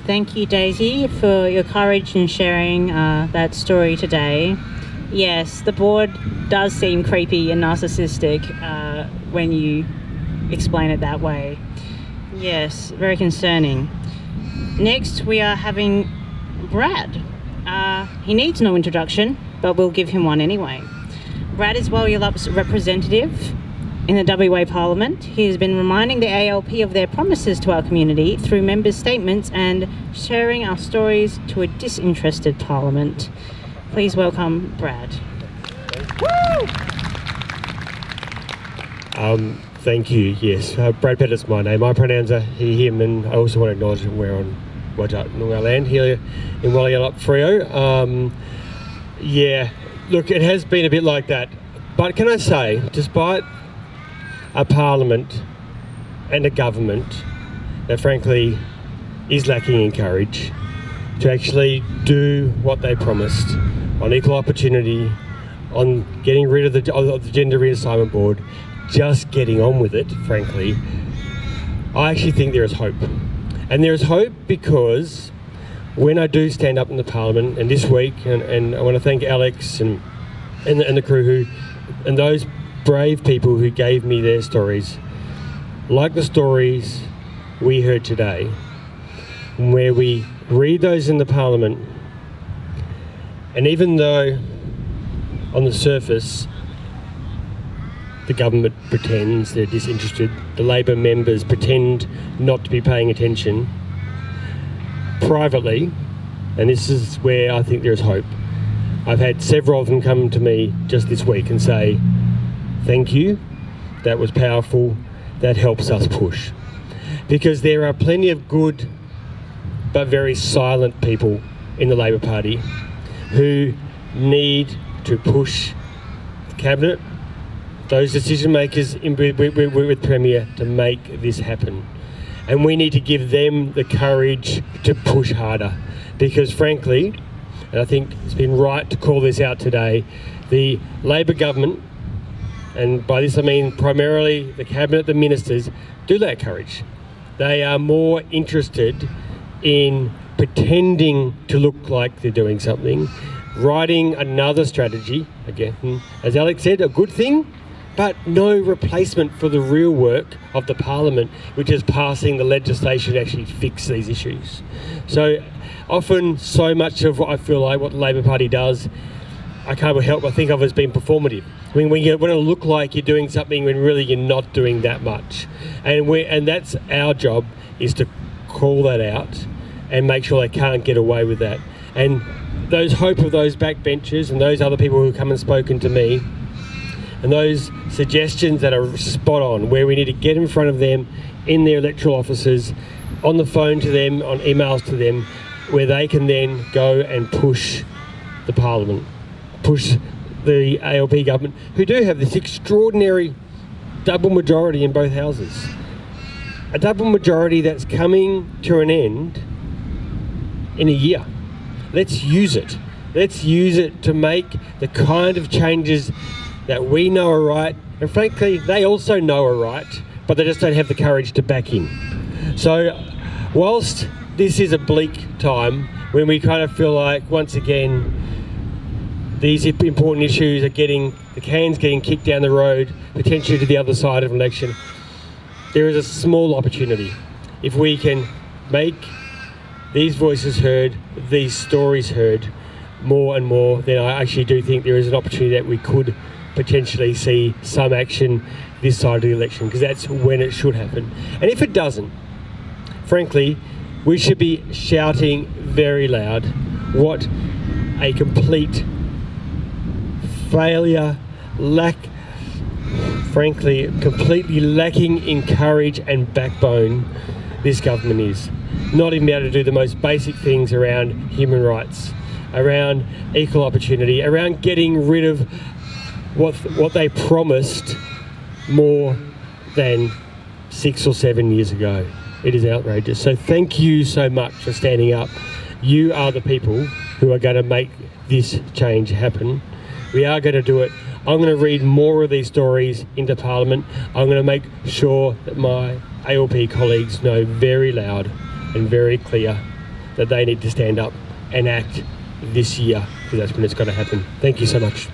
Thank you, Daisy, for your courage in sharing that story today. Yes, the board does seem creepy and narcissistic when you explain it that way. Yes, very concerning. Next, we are having Brad. He needs no introduction, but we'll give him one anyway. Brad is Wallulup's representative in the WA Parliament. He has been reminding the ALP of their promises to our community through members' statements and sharing our stories to a disinterested Parliament. Please welcome Brad. Thank you, yes. Brad Pettit's my name. My pronouns are he, him, and I also want to acknowledge that we're on Wajak Noongar land here in Wallulup Freo. Yeah, look, it has been a bit like that. But can I say, despite a parliament and a government that frankly is lacking in courage to actually do what they promised on equal opportunity, on getting rid of the gender reassignment board, just getting on with it, frankly, I actually think there is hope. And there is hope because when I do stand up in the Parliament, and this week, and I want to thank Alex and the crew and those brave people who gave me their stories, like the stories we heard today, where we read those in the Parliament, and even though on the surface the government pretends they're disinterested, the Labor members pretend not to be paying attention, privately, and this is where I think there's hope, I've had several of them come to me just this week and say, thank you, that was powerful, that helps us push. Because there are plenty of good but very silent people in the Labor Party who need to push the Cabinet, those decision makers with Premier, to make this happen. And we need to give them the courage to push harder. Because frankly, and I think it's been right to call this out today, the Labor government, and by this I mean primarily the Cabinet, the ministers, do lack courage. They are more interested in pretending to look like they're doing something, writing another strategy, again, as Alex said, a good thing, but no replacement for the real work of the Parliament, which is passing the legislation to actually fix these issues. So often, so much of what I feel like what the Labor Party does, I can't help but think of as being performative. I mean, when you want to look like you're doing something when really you're not doing that much. And that's our job, is to call that out and make sure they can't get away with that. And those hope of those backbenchers and those other people who come and spoken to me, and those suggestions that are spot on, where we need to get in front of them in their electoral offices, on the phone to them, on emails to them, where they can then go and push the Parliament, push the ALP government, who do have this extraordinary double majority in both houses. A double majority that's coming to an end in a year. Let's use it. Let's use it to make the kind of changes that we know are right, and frankly, they also know are right, but they just don't have the courage to back in. So, whilst this is a bleak time, when we kind of feel like, once again, these important issues are getting kicked down the road, potentially to the other side of an election, there is a small opportunity. If we can make these voices heard, these stories heard more and more, then I actually do think there is an opportunity that we could potentially see some action this side of the election, because that's when it should happen. And if it doesn't, frankly, we should be shouting very loud what a complete failure, frankly, completely lacking in courage and backbone this government is. Not even able to do the most basic things around human rights, around equal opportunity, around getting rid of what they promised more than 6 or 7 years ago. It is outrageous. So thank you so much for standing up. You are the people who are going to make this change happen. We are going to do it. I'm going to read more of these stories into Parliament. I'm going to make sure that my ALP colleagues know very loud and very clear that they need to stand up and act this year, because that's when it's got to happen. Thank you so much.